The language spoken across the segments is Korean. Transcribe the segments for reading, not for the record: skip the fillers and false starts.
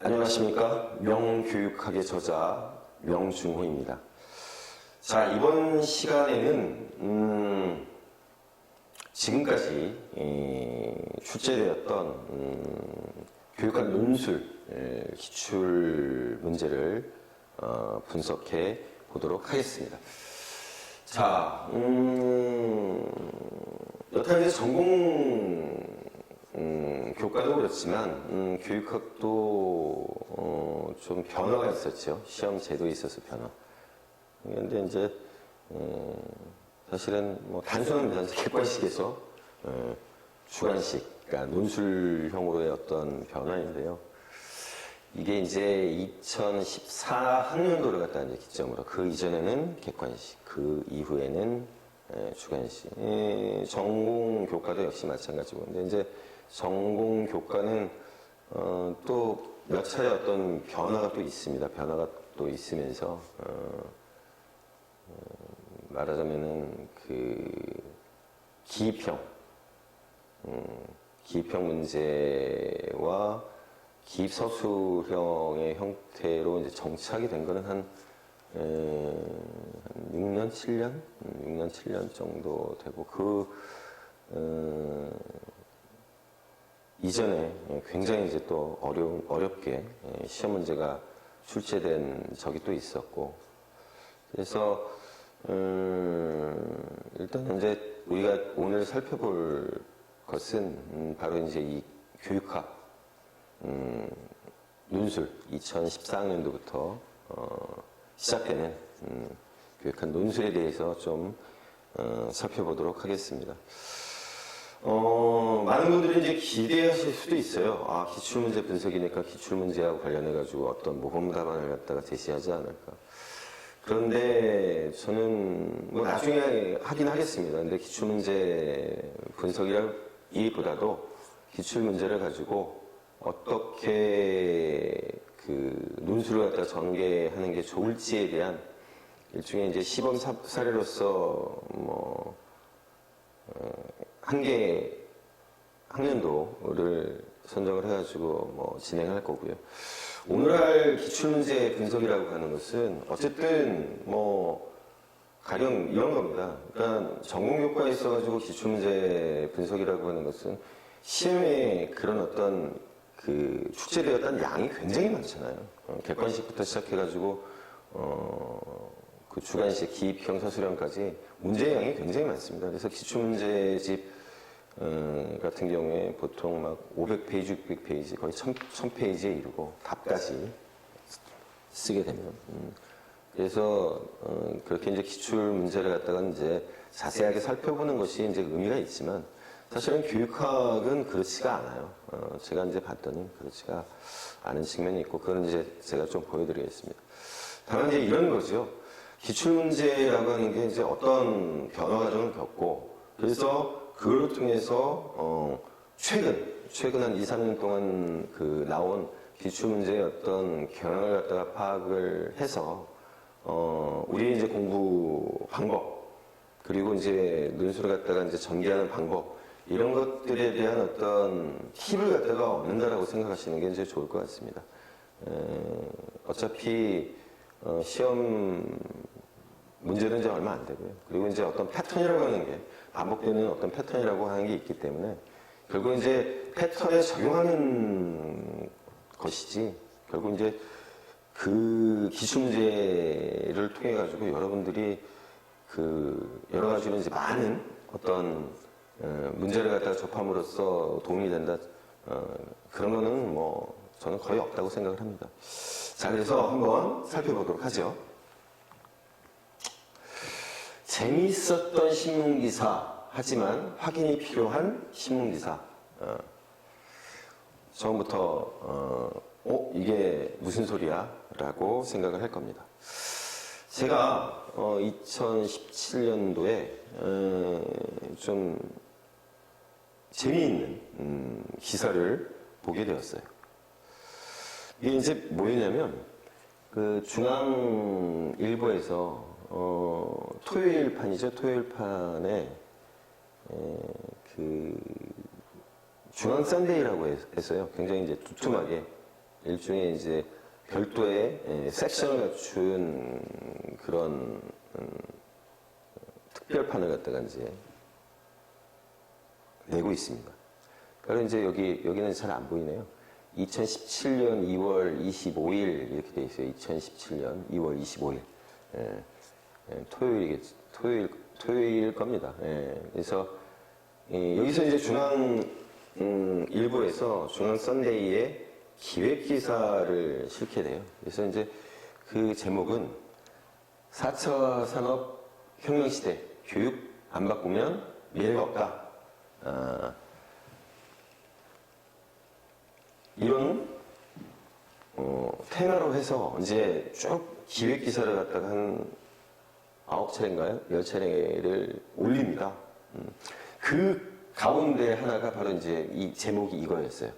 안녕하십니까. 명교육학의 저자 명중호입니다. 자, 이번 시간에는 지금까지 출제되었던 교육학 논술 기출 문제를 분석해 보도록 하겠습니다. 자, 여타의 전공 교과도 그렇지만 교육학도 좀 변화가 있었죠. 시험 제도에 있어서 변화. 그런데 이제 사실은 뭐 단순한 객관식에서 주관식, 그러니까 논술형으로의 어떤 변화인데요. 이게 이제 2014학년도를 갖다 이제 기점으로, 그 이전에는 객관식, 그 이후에는 주관식. 전공 교과도 역시 마찬가지고. 근데 이제 전공 교과는 또 몇 차례 어떤 변화가 또 있습니다. 변화가 또 있으면서 말하자면은 그 기입형 문제와 기입서술형의 형태로 이제 정착이 된 거는 한 6년, 7년? 6년, 7년 정도 되고, 이전에 굉장히 이제 또 어렵게 시험 문제가 출제된 적이 또 있었고, 그래서, 일단 이제 우리가 오늘 살펴볼 것은 바로 이제 이 교육학, 논술, 2014학년도부터 시작되는 교육학 논술에 대해서 좀 살펴보도록 하겠습니다. 많은 분들이 이제 기대하실 수도 있어요. 아, 기출문제 분석이니까 기출문제하고 관련해가지고 어떤 모범 답안을 갖다가 제시하지 않을까. 그런데 저는 뭐 나중에 하긴 하겠습니다. 근데 기출문제 분석이라기보다도 기출문제를 가지고 어떻게 그 논술을 갖다가 전개하는 게 좋을지에 대한 일종의 이제 시범 사례로서 뭐 한 개 학년도를 선정을 해가지고 뭐 진행할 거고요. 오늘 할 기출문제 분석이라고 하는 것은 어쨌든 뭐 가령 이런 겁니다. 그러니까 전공교과에 있어가지고 기출문제 분석이라고 하는 것은 시험에 그런 어떤 그 출제되었던 양이 굉장히 많잖아요. 객관식부터 시작해가지고 그 주관식, 기입형, 서술형까지 문제의 양이 굉장히 많습니다. 그래서 기출문제집 같은 경우에 보통 막 500페이지, 600페이지, 거의 1000페이지에 이르고 답까지 쓰게 되면. 그래서 그렇게 이제 기출 문제를 갖다가 이제 자세하게 살펴보는 것이 이제 의미가 있지만 사실은 교육학은 그렇지가 않아요. 제가 이제 봤더니 그렇지가 않은 측면이 있고, 그건 이제 제가 좀 보여드리겠습니다. 다만 이제 이런 거죠. 기출 문제라고 하는 게 이제 어떤 변화 과정을 겪고, 그래서 그걸 통해서 최근 한 2, 3년 동안 그 나온 기출 문제의 어떤 경향을 갖다가 파악을 해서 우리의 이제 공부 방법, 그리고 이제 논술을 갖다가 이제 전개하는 방법, 이런 것들에 대한 어떤 팁을 갖다가 얻는다라고 생각하시는 게 이제 좋을 것 같습니다. 어차피 시험 문제는 이제 얼마 안 되고요. 그리고 이제 어떤 패턴이라고 하는 게 반복되는 어떤 패턴이라고 하는 게 있기 때문에 결국 이제 패턴에 적용하는 것이지, 결국 이제 그 기출 문제를 통해 가지고 여러분들이 그 여러 가지로 이제 많은 어떤 문제를 갖다가 접함으로써 도움이 된다, 그런 거는 뭐 저는 거의 없다고 생각을 합니다. 자, 그래서 한번 살펴보도록 하죠. 재미있었던 신문기사, 하지만 확인이 필요한 신문기사. 처음부터 이게 무슨 소리야? 라고 생각을 할 겁니다. 제가 2017년도에 좀 재미있는 기사를 보게 되었어요. 이게 이제 뭐였냐면 그 중앙일보에서 토요일판이죠. 토요일판에 그 중앙 썬데이라고 해서요. 굉장히 이제 두툼하게 일종의 이제 별도의 섹션을 갖춘 그런 특별판을 갖다가 이제 내고 있습니다. 그리고 이제 여기는 잘 안 보이네요. 2017년 2월 25일 이렇게 돼 있어요. 2017년 2월 25일. 토요일일 겁니다. 그래서 여기서 이제 중앙 일부에서 중앙 썬데이에 기획 기사를 실게 돼요. 그래서 이제 그 제목은 4차 산업 혁명 시대 교육 안 바꾸면 미래가 없다. 이런 테마로 해서 이제 쭉 기획 기사를 갖다가 한 9차례인가요? 10차례를 올립니다. 그 가운데 하나가 바로 이제 이 제목이 이거였어요.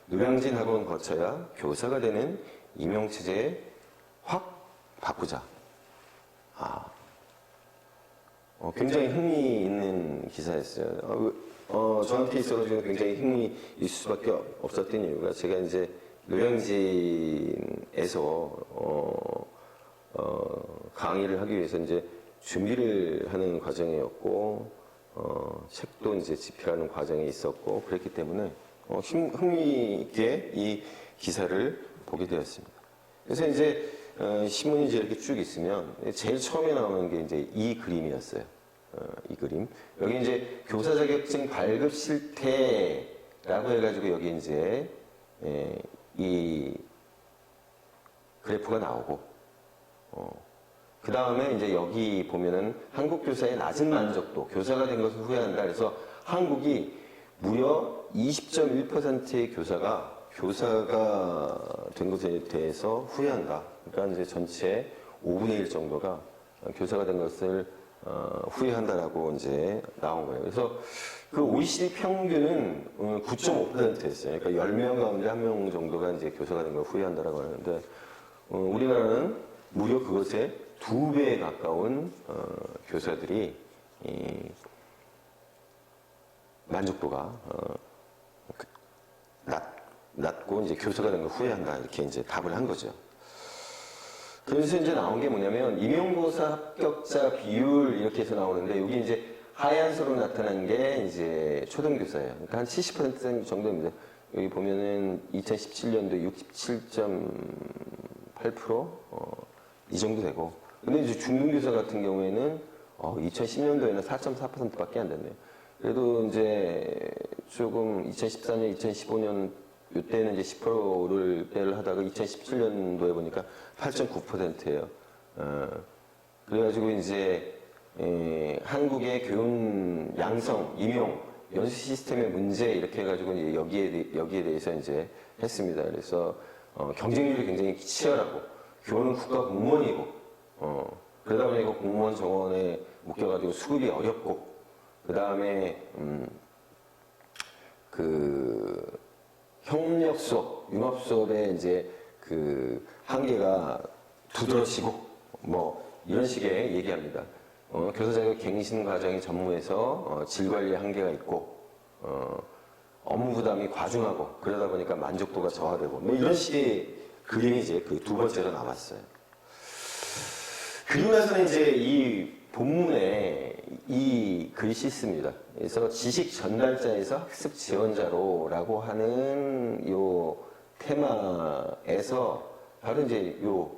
노량진 학원 거쳐야 교사가 되는 임용체제 확 바꾸자. 굉장히 흥미있는 기사였어요. 저한테 있어가지고 굉장히 흥미 있을 수밖에 없었던 이유가 제가 이제 노량진에서 강의를 하기 위해서 이제 준비를 하는 과정이었고 책도 이제 집필하는 과정이 있었고 그랬기 때문에 흥미있게 이 기사를 보게 되었습니다. 그래서 이제 신문이 이제 이렇게 쭉 있으면 제일 처음에 나오는 게 이제 이 그림이었어요. 이 그림. 여기 이제 교사 자격증 발급 실태라고 해가지고 여기 이제 이 그래프가 나오고, 그 다음에 이제 여기 보면은 한국 교사의 낮은 만족도, 교사가 된 것을 후회한다. 그래서 한국이 무려 20.1%의 교사가 된 것에 대해서 후회한다. 그러니까 이제 전체 5분의 1 정도가 교사가 된 것을 후회한다라고 이제 나온 거예요. 그래서 그 OECD 평균은 9.5%였어요. 그러니까 10명 가운데 1명 정도가 이제 교사가 된 걸 후회한다라고 하는데, 우리나라는 무려 그것의 2배에 가까운 교사들이 만족도가 낮고 이제 교사가 된 걸 후회한다 이렇게 이제 답을 한 거죠. 그래서 이제 나온 게 뭐냐면 임용고사 합격자 비율 이렇게 해서 나오는데 여기 이제 하얀색으로 나타난 게 이제 초등교사예요. 그러니까 한 70% 정도입니다. 여기 보면은 2017년도 67.8% 이 정도 되고, 근데 이제 중등교사 같은 경우에는 2010년도에는 4.4%밖에 안 됐네요. 그래도 이제 조금 2014년, 2015년 이때는 이제 10%를 하다가 2017년도에 보니까 8.9%예요. 그래가지고 이제 한국의 교육 양성, 임용, 연수 시스템의 문제 이렇게 해가지고 이제 여기에 대해서 이제 했습니다. 그래서 경쟁률이 굉장히 치열하고 교원은 국가 공무원이고 그러다 보니까 공무원 정원에 묶여가지고 수급이 어렵고 그 다음에 협력 수업, 융합 수업의 이제 그 한계가 두드러지고 뭐 이런 식의 얘기합니다. 교사 자격 갱신 과정이 전무해서 질 관리에 한계가 있고 업무 부담이 과중하고 그러다 보니까 만족도가 저하되고 뭐 이런 식의 그림이 이제 그 두 번째로 나왔어요. 그리고 나서는 이제 이 본문에 이 글씨 있습니다. 그래서 지식 전달자에서 학습 지원자로라고 하는 요 테마에서 바로 이제 요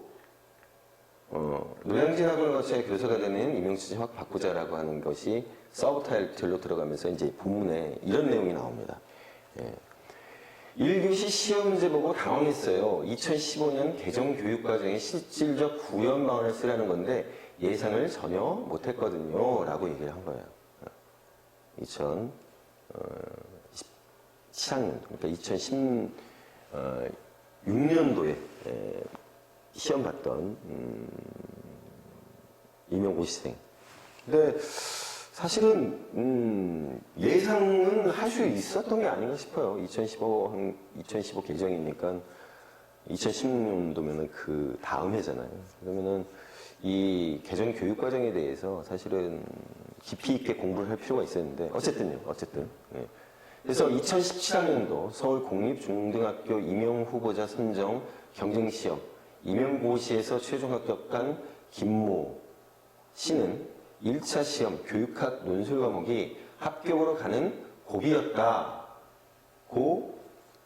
노량진 학원을 거쳐야 교사가 되는 임용체제 확 바꾸자라고 하는 것이 서브타이틀로 들어가면서 이제 본문에 이런 내용이 나옵니다. 1교시 시험 문제 보고 당황했어요. 2015년 개정 교육과정에 실질적 구현 방안을 쓰라는 건데 예상을 전혀 못했거든요. 라고 얘기를 한 거예요. 2017학년, 그러니까 2016년도에 시험 봤던 임용고시생. 근데 사실은 예상은 할 수 있었던 게 아닌가 싶어요. 2015 개정이니까 2016년도면은 그 다음 해잖아요. 그러면은 이 개정 교육 과정에 대해서 사실은 깊이 있게 공부를 할 필요가 있었는데 어쨌든 네. 그래서 2017학년도 서울공립중등학교 임용후보자 선정 경쟁시험 임용고시에서 최종 합격한 김모 씨는 1차 시험 교육학 논술 과목이 합격으로 가는 고비였다고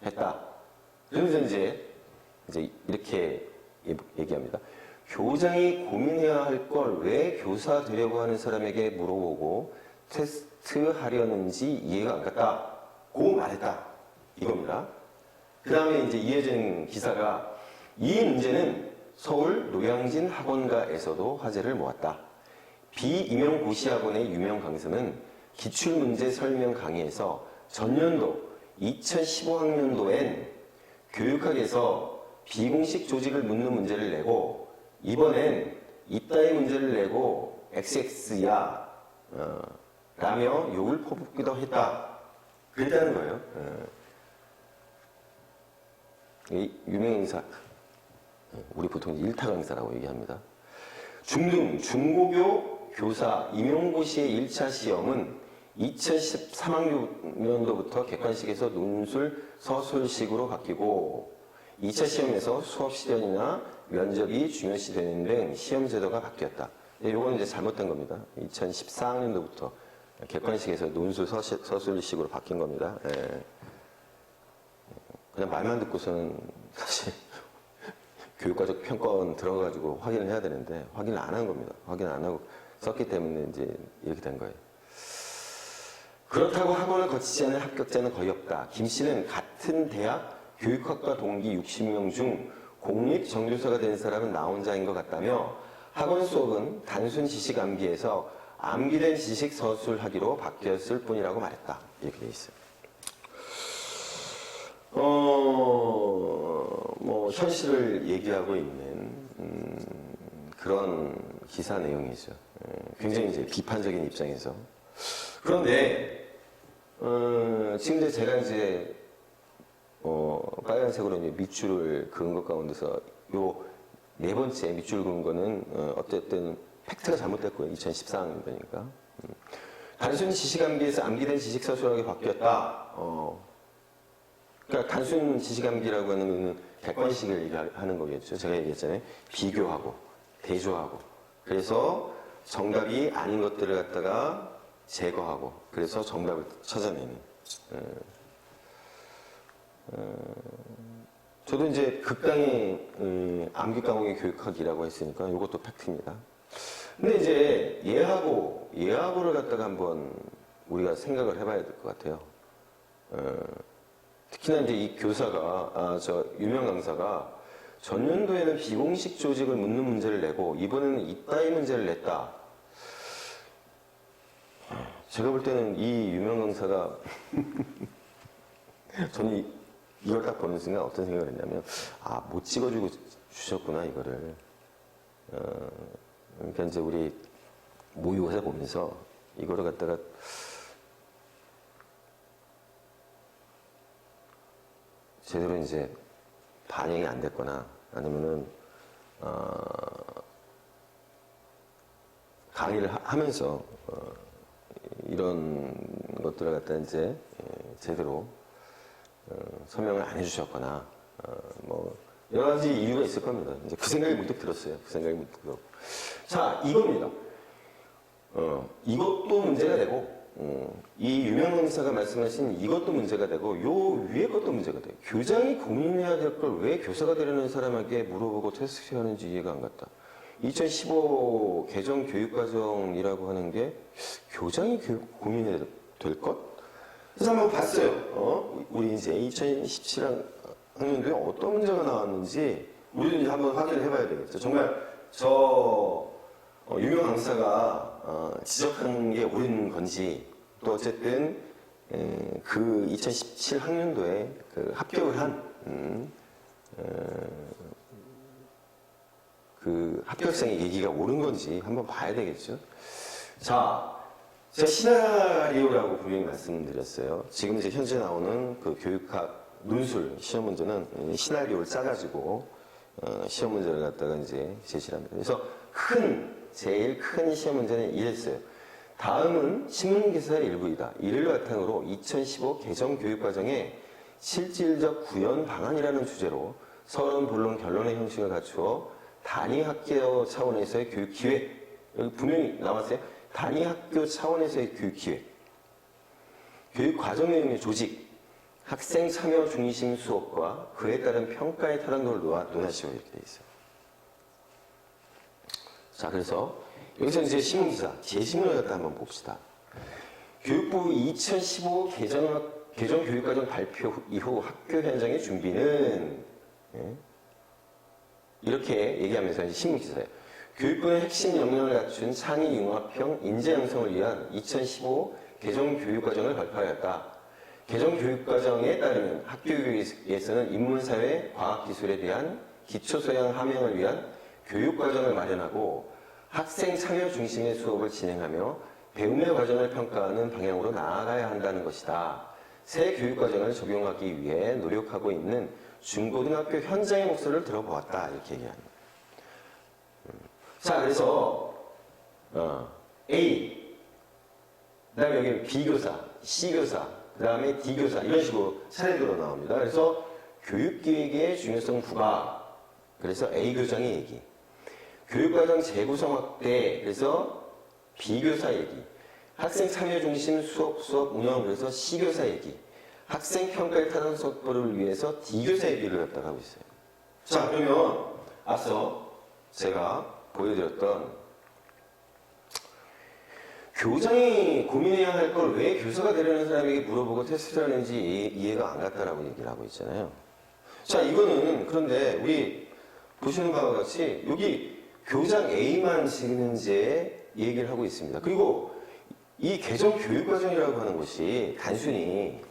했다. 그러면서 이제 이렇게 얘기합니다. 교장이 고민해야 할 걸 왜 교사 되려고 하는 사람에게 물어보고 테스트 하려는지 이해가 안 갔다고 말했다. 이겁니다. 그 다음에 이제 이어진 기사가 이 문제는 서울 노량진 학원가에서도 화제를 모았다. 비임용고시학원의 유명 강사는 기출문제 설명 강의에서 전년도 2015학년도엔 교육학에서 비공식 조직을 묻는 문제를 내고 이번엔 이따위 문제를 내고 XX야 라며 욕을 퍼붓기도 했다. 그랬다는 거예요. 유명 강사, 우리 보통 일타 강사라고 얘기합니다. 중등, 중고교 교사 임용고시의 1차 시험은 2013학년도부터 객관식에서 논술, 서술식으로 바뀌고 2차 시험에서 수업 시련이나 면접이 중요시 되는 등 시험 제도가 바뀌었다. 이건 이제 잘못된 겁니다. 2014학년도부터 객관식에서 논술, 서술식으로 바뀐 겁니다. 예. 그냥 말만 듣고서는 사실 교육과적 평가원 들어가가지고 확인을 해야 되는데 확인을 안 한 겁니다. 확인 안 하고 썼기 때문에 이제 이렇게 된 거예요. 그렇다고 학원을 거치지 않은 합격자는 거의 없다. 김 씨는 같은 대학 교육학과 동기 60명 중 공립 정교사가 된 사람은 나 혼자인 것 같다며 학원 수업은 단순 지식 암기에서 암기된 지식 서술하기로 바뀌었을 뿐이라고 말했다. 이렇게 돼 있어요. 뭐 현실을 얘기하고 있는 그런 기사 내용이죠. 굉장히 이제 비판적인 입장에서. 그런데 지금 이제 제가 이제 빨간색으로 이제 밑줄을 그은 것 가운데서 요 네 번째 밑줄 그은 거는 어쨌든 팩트가 잘못됐고요. 2014학년도니까. 단순 지식 암기에서 암기된 지식 서술하게 바뀌었다. 그러니까 단순 지식 암기라고 하는 거는 객관식을 얘기하는 거겠죠. 제가 얘기했잖아요. 비교하고 대조하고 그래서 정답이 아닌 것들을 갖다가 제거하고 그래서 정답을 찾아내는. 저도 이제 극강의 암기 과목의 교육학이라고 했으니까 이것도 팩트입니다. 근데 이제 예하고를 갖다가 한번 우리가 생각을 해봐야 될 것 같아요. 특히나 이제 이 교사가, 유명 강사가 전년도에는 비공식 조직을 묻는 문제를 내고 이번에는 이따위 문제를 냈다. 제가 볼 때는 이 유명 강사가 저는 이걸 딱 보는 순간 어떤 생각을 했냐면 못 찍어주고 주셨구나 이거를. 그러니까 이제 우리 모의고사 보면서 이거를 갖다가 제대로 이제 반영이 안 됐거나 아니면은 강의를 하면서 이런 것들을 갖다 이제 제대로 설명을 안 해주셨거나 뭐 여러 가지 이유가 있을 겁니다. 이제 그 생각이 문득 들었어요. 그 생각이 문득 들었고. 자, 이겁니다. 이것도 문제가 되고 이 유명 강사가 말씀하신 이것도 문제가 되고 요 위에 것도 문제가 돼요. 교장이 고민해야 될 걸 왜 교사가 되려는 사람에게 물어보고 테스트 하는지 이해가 안 갔다. 2015 개정 교육과정이라고 하는 게 교장이 고민해야 될 것? 그래서 한번 봤어요. 우리 이제 2017학년도에 어떤 문제가 나왔는지 우리도 이제 한번 확인을 해봐야 되겠죠. 정말 유명 강사가 지적한 게 옳은 건지 또 어쨌든 그 2017학년도에 그 합격을 한 그 합격생의 얘기가 옳은 건지 한번 봐야 되겠죠. 자, 제가 시나리오라고 분명히 말씀드렸어요. 지금 이제 현재 나오는 그 교육학 논술 시험 문제는 시나리오를 짜가지고 시험 문제를 갖다가 이제 제시를 합니다. 그래서 제일 큰 시험 문제는 이랬어요. 다음은 신문기사의 일부이다. 이를 바탕으로 2015 개정 교육과정의 실질적 구현 방안이라는 주제로 서론, 본론, 결론의 형식을 갖추어 단위학교 차원에서의 교육기획, 여기 분명히 나왔어요. 단위학교 차원에서의 교육기획, 교육과정 내용의 조직, 학생 참여 중심 수업과 그에 따른 평가의 타당도를 논하시오 이렇게 돼 있어요. 자, 그래서 여기서 이제 신문기사, 제시문을 갖다 한번 봅시다. 교육부 2015 개정 교육과정 발표 이후 학교 현장의 준비는 이렇게 얘기하면서 이제 신문기사예요. 교육부는 핵심 역량을 갖춘 창의 융합형 인재 양성을 위한 2015 개정 교육과정을 발표하였다. 개정 교육과정에 따르면 학교 교육에서는 인문사회, 과학기술에 대한 기초소양 함양을 위한 교육과정을 마련하고 학생 참여 중심의 수업을 진행하며 배움의 과정을 평가하는 방향으로 나아가야 한다는 것이다. 새 교육과정을 적용하기 위해 노력하고 있는 중고등학교 현장의 목소리를 들어보았다. 이렇게 얘기합니다. 자, 그래서 A, 그 다음에 여기 B교사, C교사, 그 다음에 D교사 이런 식으로 차례대로 나옵니다. 그래서 교육기획의 중요성 부각, 그래서 A교장의 얘기, 교육과정 재구성 확대, 그래서 B교사 얘기, 학생 참여 중심 수업 운영, 그래서 C교사 얘기, 학생 평가의 타당 속도를 위해서 D교사 얘기를 갖다가 하고 있어요. 자, 그러면 앞서 제가 보여드렸던 교장이 고민해야 할 걸 왜 교사가 되려는 사람에게 물어보고 테스트를 하는지 이해가 안 갔다라고 얘기를 하고 있잖아요. 자, 이거는 그런데 우리 보시는 바와 같이 여기 교장 A만 지금 현재 얘기를 하고 있습니다. 그리고 이 개정 교육과정이라고 하는 것이 단순히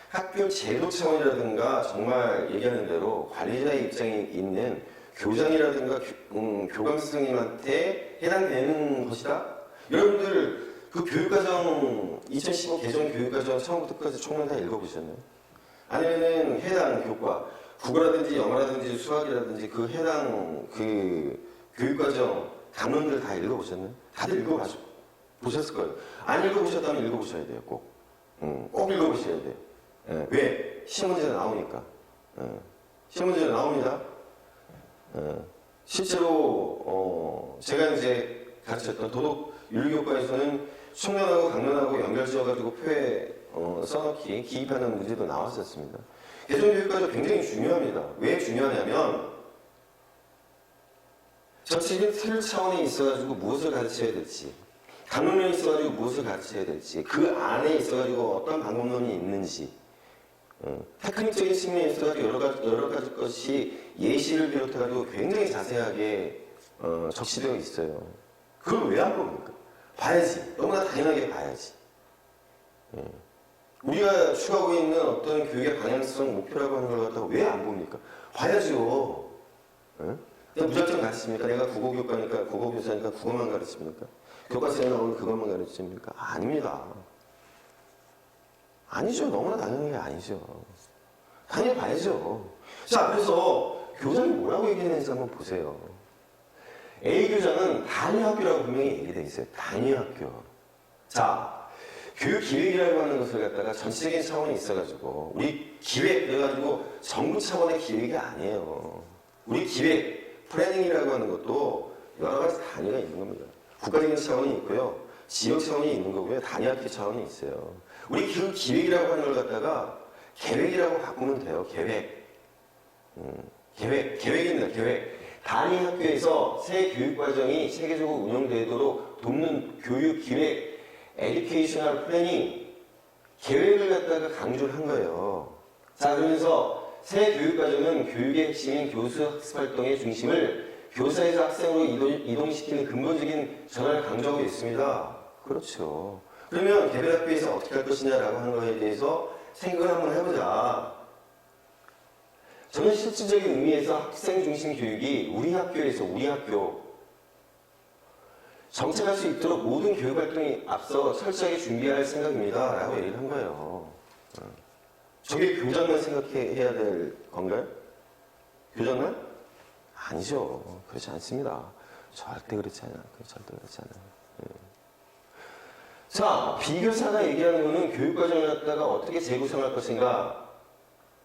학교 제도 차원이라든가 정말 얘기하는 대로 관리자의 입장에 있는 교장이라든가 교감 선생님한테 해당되는 것이다. 여러분들 그 교육과정 2015 개정 교육과정 처음부터 끝까지 총론 다 읽어보셨나요? 아니면은 해당 교과 국어라든지 영어라든지 수학이라든지 그 해당 그 교육과정 강론들 다 읽어보셨나요? 다들 읽어보셨을 거예요. 안 읽어보셨다면 읽어보셔야 돼요. 꼭 읽어보셔야 돼요. 예, 왜? 시험문제가 나오니까. 시험문제가 나옵니다. 실제로 제가 이제 가르쳤던 도덕윤리교과에서는 숙련하고 강론하고 연결지어가지고 표에 써넣기 기입하는 문제도 나왔었습니다. 개정교육과정 굉장히 중요합니다. 왜 중요하냐면 전체적인 틀 차원에 있어가지고 무엇을 가르쳐야 될지, 강론에 있어가지고 무엇을 가르쳐야 될지, 그 안에 있어가지고 어떤 방법론이 있는지, 테크닉적인 측면에 있어가지고 여러 가지 것이 예시를 비롯해가지고 굉장히 자세하게 적시되어 있어요. 그걸 왜 안 봅니까? 봐야지. 너무나 당연하게 봐야지. 우리가 추구하고 있는 어떤 교육의 방향성, 목표라고 하는 걸 갖다가 왜 안 봅니까? 봐야죠. 그냥 무작정 가르칩니까? 내가 국어교과니까, 국어교사니까 국어만 가르칩니까? 교과서에 나오는 그것만 가르칩니까? 아닙니다. 아니죠. 너무나 당연한 게 아니죠. 당연히 봐야죠. 자, 그래서 교장이 뭐라고 얘기했는지 한번 보세요. A교장은 단위학교라고 분명히 얘기되어 있어요. 단위학교. 자, 교육기획이라고 하는 것을 갖다가 전체적인 차원에 있어가지고 우리 기획 그래가지고 정부 차원의 기획이 아니에요. 우리 기획, 플래닝이라고 하는 것도 여러 가지 단위가 있는 겁니다. 국가적인 차원이 있고요. 지역 차원이 있는 거고요. 단위학교 차원이 있어요. 우리 그 기획이라고 하는 걸 갖다가 계획이라고 바꾸면 돼요. 계획입니다. 계획. 단위 학교에서 새 교육과정이 체계적으로 운영되도록 돕는 교육 기획, 에듀케이셔널 플래닝, 계획을 갖다가 강조를 한 거예요. 자, 그러면서 새 교육과정은 교육의 핵심인 교수 학습 활동의 중심을 교사에서 학생으로 이동시키는 근본적인 전환을 강조하고 있습니다. 그렇죠. 그러면 개별학교에서 어떻게 할 것이냐라고 하는 거에 대해서 생각을 한번 해보자. 저는 실질적인 의미에서 학생 중심 교육이 우리 학교 정착할 수 있도록 모든 교육 활동이 앞서 철저하게 준비할 생각입니다. 라고 얘기를 한 거예요. 저게 교장만 생각해야 될 건가요? 교장만? 아니죠. 그렇지 않습니다. 절대 그렇지 않아요. 절대 그렇지 않아요. 자, 비교사가 얘기하는 거는 교육과정을 갖다가 어떻게 재구성할 것인가.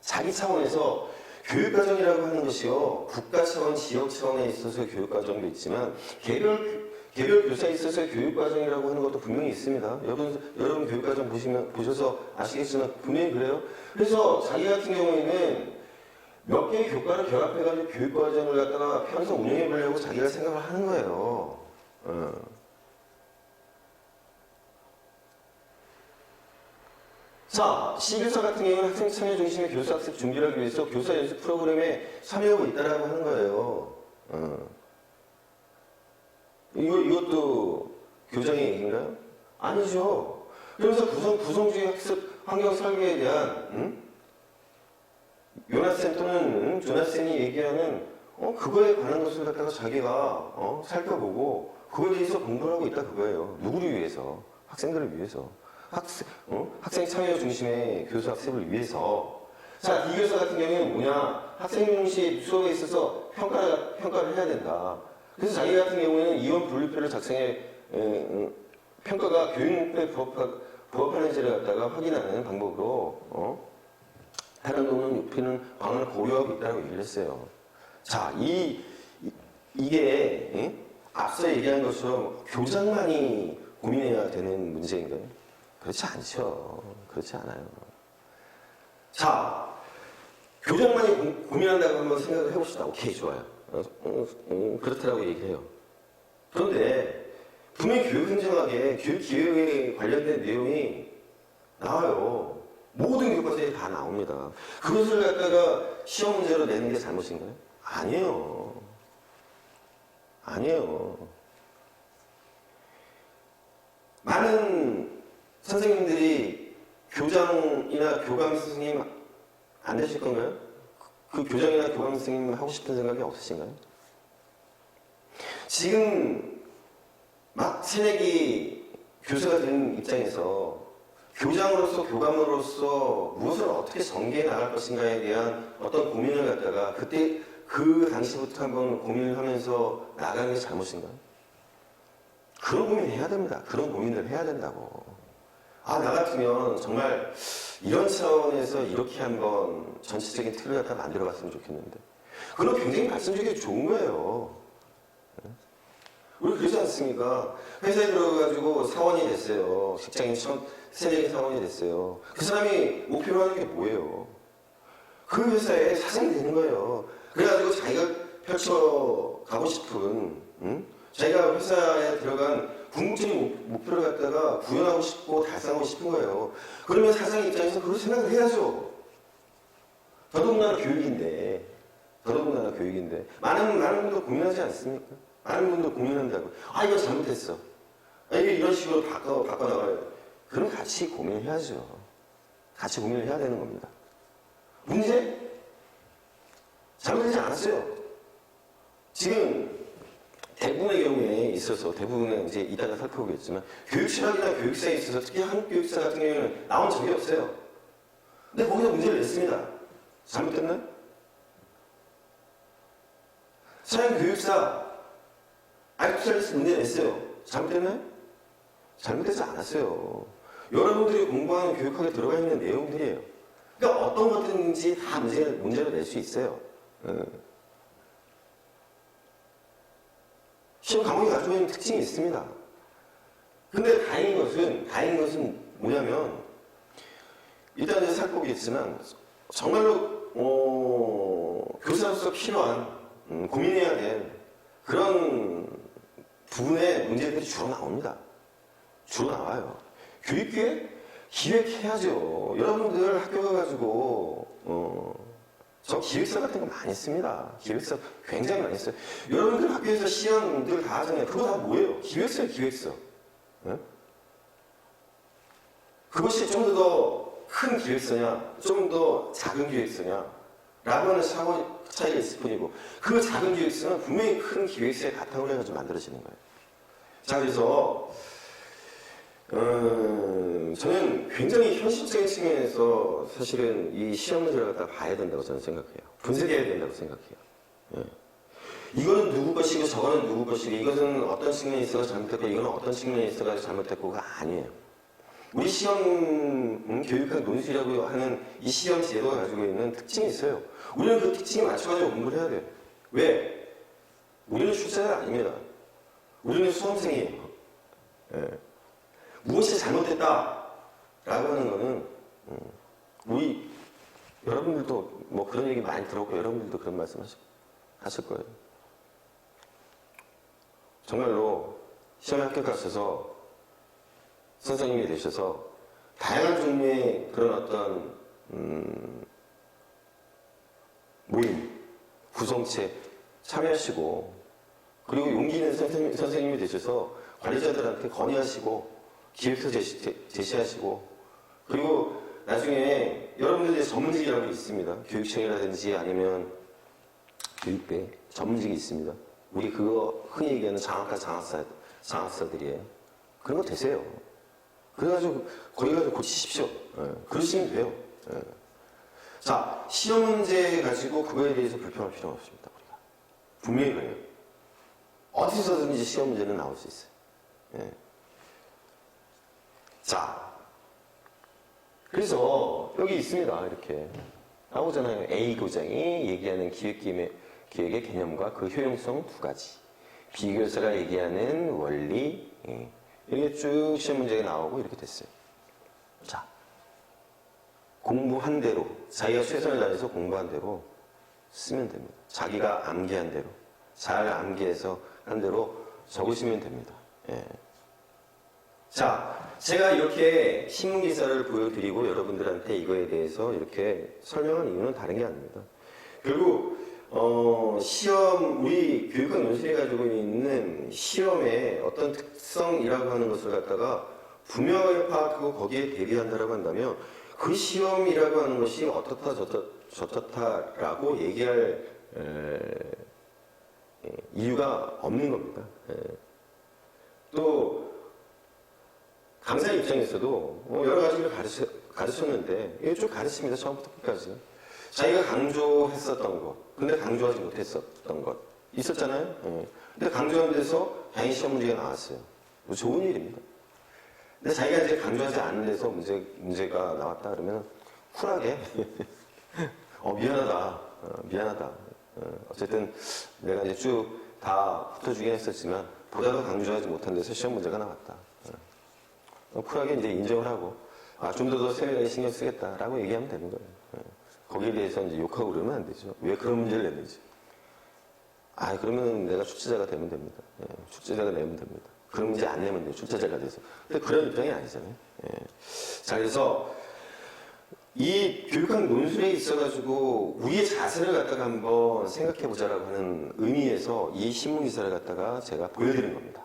자기 차원에서 교육과정이라고 하는 것이요. 국가 차원, 지역 차원에 있어서 교육과정도 있지만 개별 교사에 있어서 교육과정이라고 하는 것도 분명히 있습니다. 여러분 교육과정 보셔서 아시겠지만 분명히 그래요. 그래서 자기 같은 경우에는 몇 개의 교과를 결합해가지고 교육과정을 갖다가 평생 운영해 보려고 자기가 생각을 하는 거예요. 자, C교사 같은 경우는 학생 참여 중심의 교사 학습 준비를 하기 위해서 교사 연습 프로그램에 참여하고 있다라고 하는 거예요. 이것도 교장의 얘기인가요? 아니죠. 그러면서 구성주의 학습 환경 설계에 대한 요나센 또는 조나센이 얘기하는 그거에 관한 것을 갖다가 자기가 살펴보고 그거에 대해서 공부를 하고 있다 그거예요. 누구를 위해서? 학생들을 위해서. 학생 참여 중심의 교수 학습을 위해서. 자, D교사 같은 경우에는 뭐냐? 학생 중심 수업에 있어서 평가를 해야 된다. 그래서 자기 같은 경우에는 이원 분류표를 작성해 평가가 교육 목표에 부합하는지를 갖다가 확인하는 방법으로 해당도는 높이는 방안을 고려하고 있다고 얘기를 했어요. 자, 이게 앞서 얘기한 것처럼 교장만이 고민해야 되는 문제인가요? 그렇지 않죠. 그렇지 않아요. 자, 교장만이 고민한다고 한번 생각을 해봅시다. 오케이, 좋아요. 그렇다라고 얘기해요. 그런데 분명히 교육행정학에 교육기획에 관련된 내용이 나와요. 모든 교과서에 다 나옵니다. 그것을 갖다가 시험 문제로 내는 게 잘못인가요? 아니에요. 아니에요. 많은 선생님들이 교장이나 교감 선생님 안 되실 건가요? 그 교장이나 교감 선생님 하고 싶은 생각이 없으신가요? 지금 막 새내기 교사가 된 입장에서 교장으로서 교감으로서 무엇을 어떻게 전개해 나갈 것인가에 대한 어떤 고민을 갖다가 그때 그 당시부터 한번 고민을 하면서 나가는 게 잘못인가요? 그런 고민을 해야 됩니다. 그런 고민을 해야 된다고. 나 같으면 정말 이런 차원에서 이렇게 한번 전체적인 틀을 갖다 만들어 봤으면 좋겠는데. 그건 굉장히 말씀드리기 좋은 거예요. 우리 그러지 않습니까? 회사에 들어가가지고 사원이 됐어요. 직장인 새내기 사원이 됐어요. 그 사람이 목표로 하는 게 뭐예요? 그 회사에 사장이 되는 거예요. 그래가지고 자기가 펼쳐가고 싶은, 자기가 회사에 들어간 궁극적인 목표를 갖다가 구현하고 싶고 달성하고 싶은 거예요. 그러면 사장 입장에서 그걸 생각을 해야죠. 더더군다나 교육인데. 많은 분들 고민하지 않습니까? 많은 분들 고민한다고. 이거 잘못했어. 이게 이런 식으로 바꿔나가요. 그럼 같이 고민해야죠. 같이 고민을 해야 되는 겁니다. 문제? 잘못되지 않았어요. 지금 대부분의 경우에 있어서, 대부분은 이제 이따가 살펴보겠지만, 교육실학이나 교육사에 있어서, 특히 한국 교육사 같은 경우에는 나온 적이 없어요. 근데 거기서 문제를 냈습니다. 잘못됐나요? 서양 교육사, 아이투살리스 문제 냈어요. 잘못됐나요? 잘못되지 않았어요. 여러분들이 공부하는 교육학에 들어가 있는 내용들이에요. 그러니까 어떤 것든지 다 문제를 낼 수 있어요. 시험 과목이 가지고 있는 특징이 있습니다. 근데 다행인 것은 뭐냐면, 일단 이제 살펴보겠지만, 정말로, 교사로서 필요한, 고민해야 될 그런 부분의 문제들이 주로 나옵니다. 주로 나와요. 기획해야죠. 여러분들 학교 가가지고, 저 기획서 같은 거 많이 씁니다. 기획서 굉장히 많이 써요. 여러분들 학교에서 시험들 다 하잖아요. 그거 다 뭐예요? 기획서예요, 기획서. 네? 그것이 좀 더 큰 기획서냐, 좀 더 작은 기획서냐, 라고 하는 차이가 있을 뿐이고, 그 작은 기획서는 분명히 큰 기획서에 바탕을 해가지고 만들어지는 거예요. 자, 그래서, 저는 굉장히 현실적인 측면에서 사실은 이 시험 문제를 갖다 봐야 된다고 저는 생각해요. 분석해야 된다고 생각해요. 예. 이거는 누구 것이고 저거는 누구 것이고 이것은 어떤 측면이 있어서 잘못됐고 이거는 어떤 측면이 있어서 잘못됐고가 아니에요. 우리 시험 교육학 논술이라고 하는 이 시험 제도가 가지고 있는 특징이 있어요. 우리는 그 특징에 맞춰가지고 공부를 해야 돼요. 왜? 우리는 출제자가 아닙니다. 우리는 수험생이에요. 예. 무엇이 잘못됐다라고 하는 거는 우리 여러분들도 뭐 그런 얘기 많이 들었고 여러분들도 그런 말씀 하실 거예요. 정말로 시험에 합격하셔서 선생님이 되셔서 다양한 종류의 그런 어떤 모임, 구성체 참여하시고 그리고 용기 있는 선생님이 되셔서 관리자들한테 건의하시고 기획서 제시하시고 그리고 나중에 여러분들의 전문직이라고 있습니다. 교육청이라든지 아니면 교육배 전문직이 있습니다. 우리 그거 흔히 얘기하는 장학과 장학사들이에요. 그런 거 되세요. 그래가지고 거기 가서 고치십시오. 예, 그러시면 돼요. 예. 자, 시험 문제 가지고 그거에 대해서 불평할 필요가 없습니다. 우리가. 분명히 그래요. 어디서든지 시험 문제는 나올 수 있어요. 예. 자, 그래서 여기 있습니다. 이렇게 나오잖아요. A 교장이 얘기하는 기획의 개념과 그 효용성 두 가지. B 교사가 얘기하는 원리. 예. 이렇게 쭉 시험 문제가 나오고 이렇게 됐어요. 자, 공부한 대로, 자기가 최선을 다해서 공부한 대로 쓰면 됩니다. 자기가 암기한 대로, 잘 암기해서 한 대로 적으시면 됩니다. 예. 자, 제가 이렇게 신문기사를 보여드리고 여러분들한테 이거에 대해서 이렇게 설명한 이유는 다른 게 아닙니다. 결국 시험, 우리 교육학 논술이 가지고 있는 시험의 어떤 특성이라고 하는 것을 갖다가 분명하게 파악하고 거기에 대비한다라고 한다면 그 시험이라고 하는 것이 어떻다 저렇다라고 얘기할 이유가 없는 겁니다. 또 강사 입장에서도 여러 가지를 가르쳤는데 이거 쭉 가르칩니다. 처음부터 끝까지. 자기가 강조했었던 것, 근데 강조하지 못했었던 것 있었잖아요. 근데 강조한 데서 다행히 시험 문제가 나왔어요. 뭐 좋은 일입니다. 근데 자기가 이제 강조하지 않은 데서 문제가 나왔다 그러면 쿨하게 미안하다. 어쨌든 내가 이제 쭉 다 붙어주긴 했었지만 보다도 강조하지 못한 데서 시험 문제가 나왔다. 쿨하게 이제 인정을 하고 좀 더 세밀하게 신경 쓰겠다라고 얘기하면 되는 거예요. 거기에 대해서 이제 욕하고 그러면 안 되죠. 왜 그런 문제를 냈는지. 그러면 내가 출제자가 되면 됩니다. 출제자가 내면 됩니다. 그런 문제 안 내면 돼요. 출제자가 돼서. 근데 그런 입장이 아니잖아요. 자, 그래서 이 교육학 논술에 있어가지고 우리의 자세를 갖다가 한번 생각해 보자라고 하는 의미에서 이 신문기사를 갖다가 제가 보여드린 겁니다.